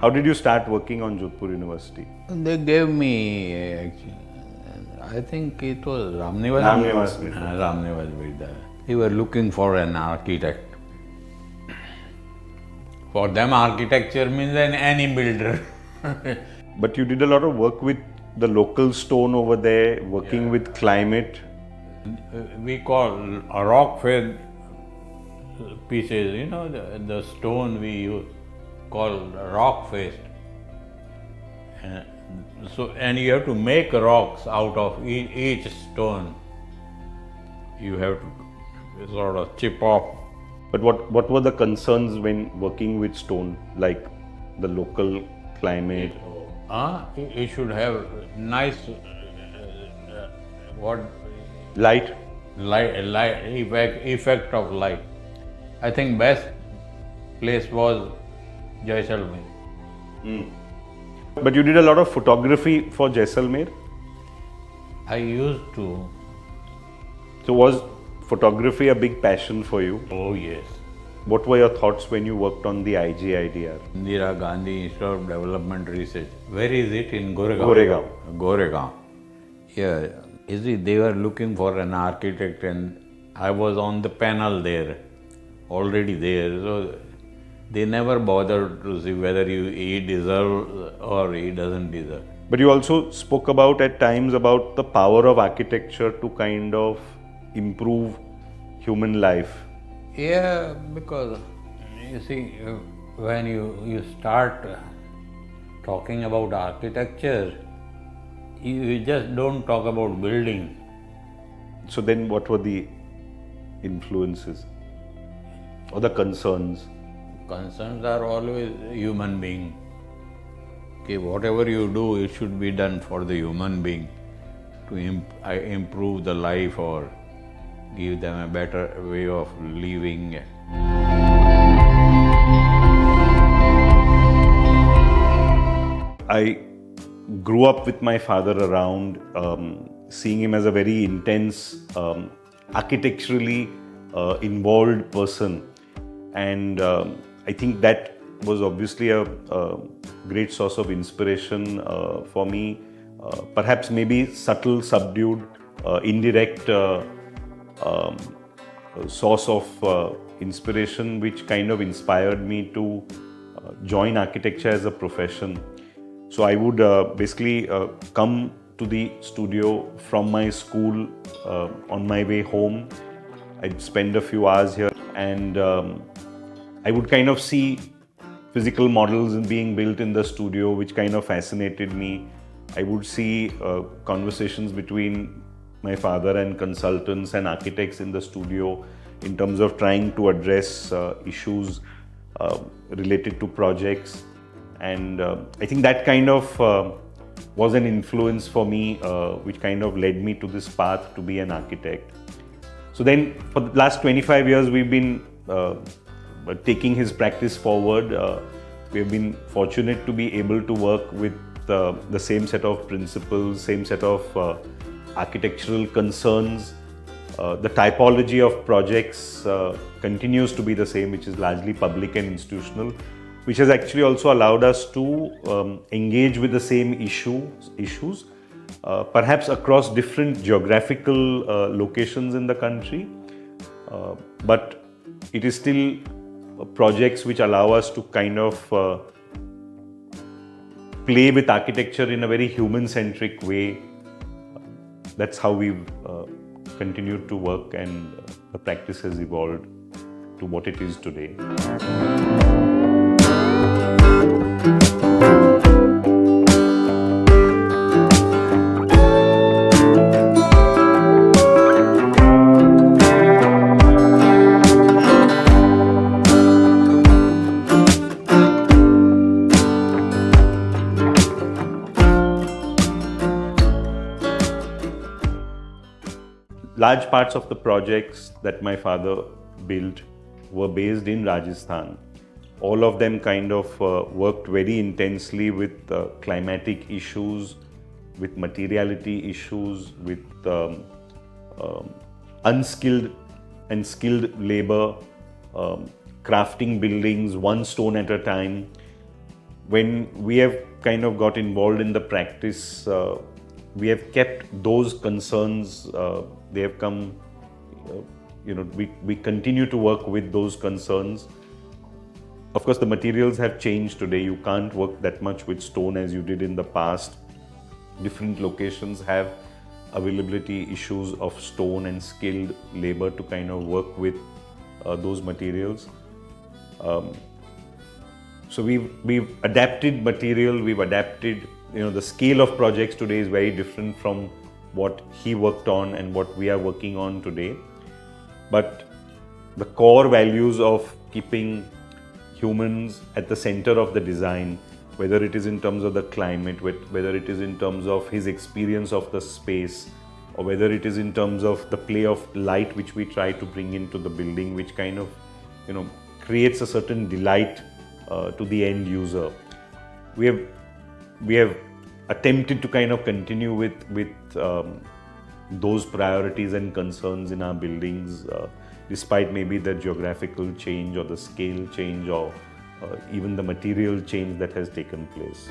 How did you start working on Jodhpur University? They gave me, I think it was Ramnivas Vidya. Ramnivas Vidya. They were looking for an architect. For them, architecture means any builder. But you did a lot of work with the local stone over there, working with climate. We call rock fed pieces, the stone we use, called rock faced. And you have to make rocks out of each stone. You have to sort of chip off. But what were the concerns when working with stone, like the local climate? It should have nice Light. effect of light. I think best place was Jaisalmer. But you did a lot of photography for Jaisalmer. I used to. So was photography a big passion for you? Oh yes. What were your thoughts when you worked on the IGIDR? Indira Gandhi Institute of Development Research. Where is it? In Goregaon. Goregaon. Yeah. You see, they were looking for an architect and I was on the panel there, already there. So they never bothered to see whether he deserves or he doesn't deserve. But you also spoke about at times about the power of architecture to kind of improve human life. Yeah, because you see, when you start talking about architecture, you just don't talk about building. So then what were the influences or the concerns? Concerns are always human being. Okay, whatever you do, it should be done for the human being to improve the life or give them a better way of living. I grew up with my father around, seeing him as a very intense, architecturally involved person. And I think that was obviously a great source of inspiration for me. Perhaps maybe subtle, subdued, indirect source of inspiration which kind of inspired me to join architecture as a profession. So I would basically come to the studio from my school on my way home. I'd spend a few hours here and I would kind of see physical models being built in the studio, which kind of fascinated me. I would see conversations between my father and consultants and architects in the studio in terms of trying to address issues related to projects. And I think that kind of was an influence for me, which kind of led me to this path to be an architect. So then for the last 25 years, we've been taking his practice forward. We have been fortunate to be able to work with the same set of principles, same set of architectural concerns. The typology of projects continues to be the same, which is largely public and institutional, which has actually also allowed us to engage with the same issues, perhaps across different geographical locations in the country. But it is still projects which allow us to kind of play with architecture in a very human-centric way. That's how we've continued to work, and the practice has evolved to what it is today. Large parts of the projects that my father built were based in Rajasthan. All of them kind of worked very intensely with climatic issues, with materiality issues, with unskilled and skilled labor, crafting buildings one stone at a time. when we have kind of got involved in the practice, we have kept those concerns, they have come, we continue to work with those concerns. Of course, the materials have changed today. You can't work that much with stone as you did in the past. Different locations have availability issues of stone and skilled labor to kind of work with those materials. So we've adapted material, we've adapted, the scale of projects today is very different from what he worked on and what we are working on today. But the core values of keeping humans at the center of the design, whether it is in terms of the climate, whether it is in terms of his experience of the space, or whether it is in terms of the play of light which we try to bring into the building, which kind of, creates a certain delight to the end user. We have attempted to kind of continue with those priorities and concerns in our buildings, despite maybe the geographical change or the scale change or even the material change that has taken place.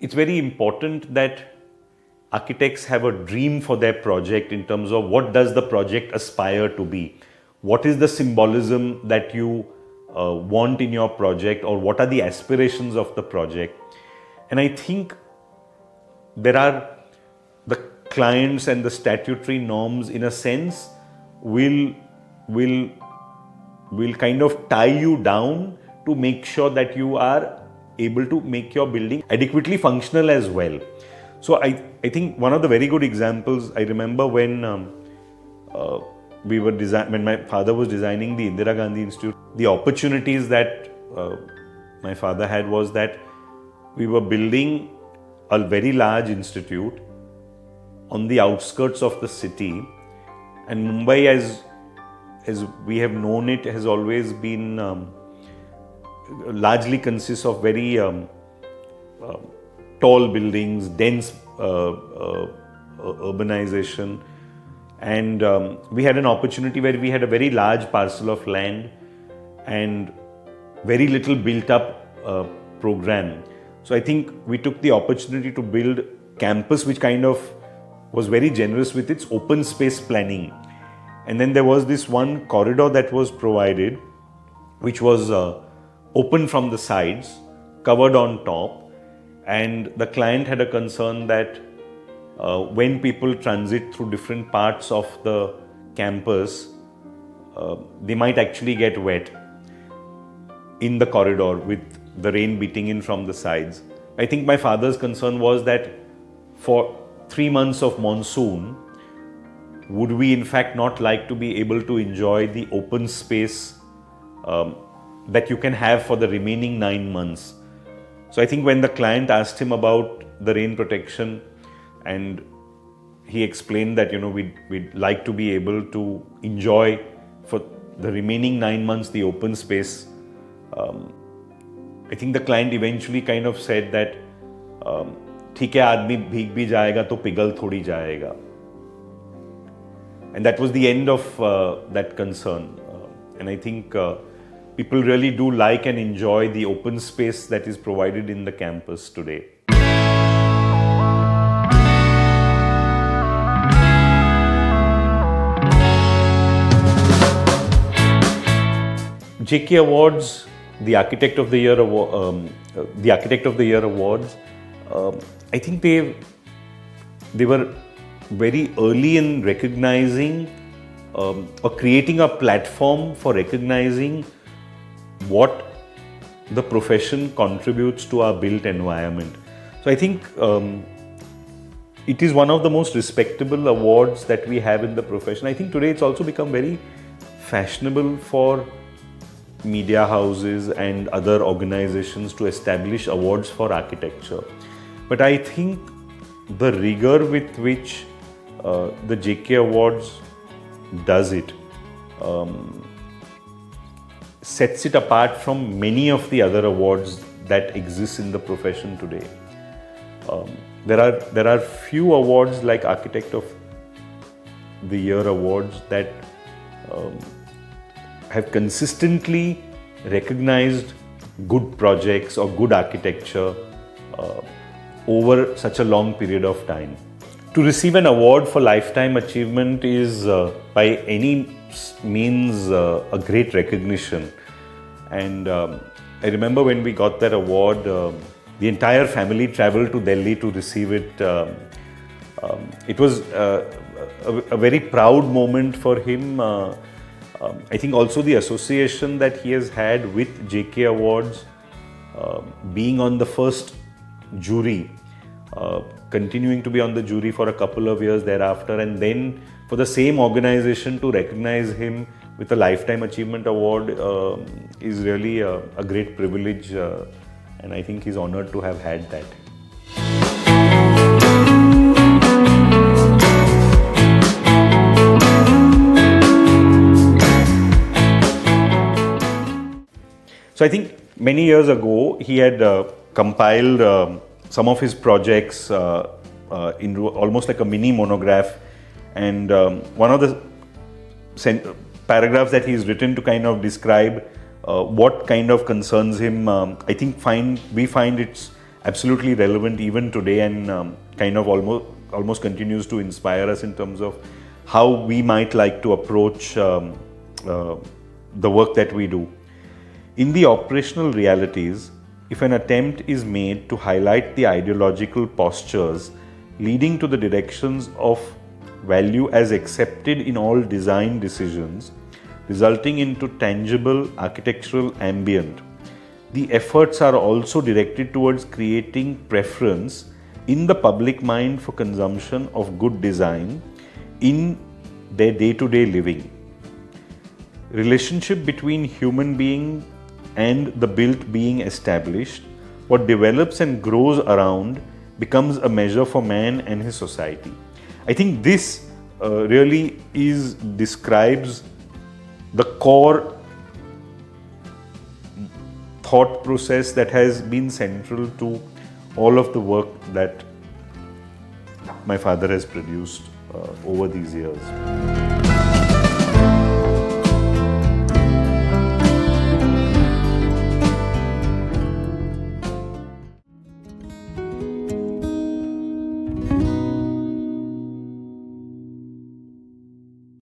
It's very important that architects have a dream for their project in terms of what does the project aspire to be? What is the symbolism that you want in your project, or what are the aspirations of the project? And I think there are the clients and the statutory norms, in a sense, will kind of tie you down to make sure that you are able to make your building adequately functional as well. So I think one of the very good examples, I remember when when my father was designing the Indira Gandhi Institute, the opportunities that my father had was that we were building a very large institute on the outskirts of the city, and Mumbai, as we have known it, has always been largely consists of very tall buildings, dense urbanization, and we had an opportunity where we had a very large parcel of land and very little built up program. So I think we took the opportunity to build campus which kind of was very generous with its open space planning. And then there was this one corridor that was provided, which was open from the sides, covered on top, and the client had a concern that when people transit through different parts of the campus, they might actually get wet in the corridor with the rain beating in from the sides. I think my father's concern was that for 3 months of monsoon, would we in fact not like to be able to enjoy the open space that you can have for the remaining 9 months? So I think when the client asked him about the rain protection, and he explained that we'd like to be able to enjoy for the remaining 9 months the open space, I think the client eventually kind of said that ठीक है, आदमी भीग भी जाएगा तो पिघल थोड़ी जाएगा. And that was the end of that concern. And I think people really do like and enjoy the open space that is provided in the campus today. JK Awards, the Architect of the Year Awards, I think they were very early in recognizing or creating a platform for recognizing what the profession contributes to our built environment. So I think it is one of the most respectable awards that we have in the profession. I think today it's also become very fashionable for media houses and other organizations to establish awards for architecture. But I think the rigor with which the JK Awards does it, sets it apart from many of the other awards that exist in the profession today. There are few awards like Architect of the Year awards that have consistently recognized good projects or good architecture over such a long period of time. To receive an award for lifetime achievement is by any means a great recognition. And I remember when we got that award, the entire family traveled to Delhi to receive it. It was a very proud moment for him. I think also the association that he has had with JK Awards, being on the first jury, continuing to be on the jury for a couple of years thereafter, and then for the same organization to recognize him with a Lifetime Achievement Award is really a great privilege, and I think he's honored to have had that. So I think many years ago he had compiled some of his projects into almost like a mini monograph, and one of the paragraphs that he's written to kind of describe what kind of concerns him, I think we find it's absolutely relevant even today, and kind of almost continues to inspire us in terms of how we might like to approach the work that we do. In the operational realities, if an attempt is made to highlight the ideological postures leading to the directions of value as accepted in all design decisions, resulting into tangible architectural ambient, the efforts are also directed towards creating preference in the public mind for consumption of good design in their day-to-day living. Relationship between human being and the built being established, what develops and grows around becomes a measure for man and his society. I think this really describes the core thought process that has been central to all of the work that my father has produced over these years.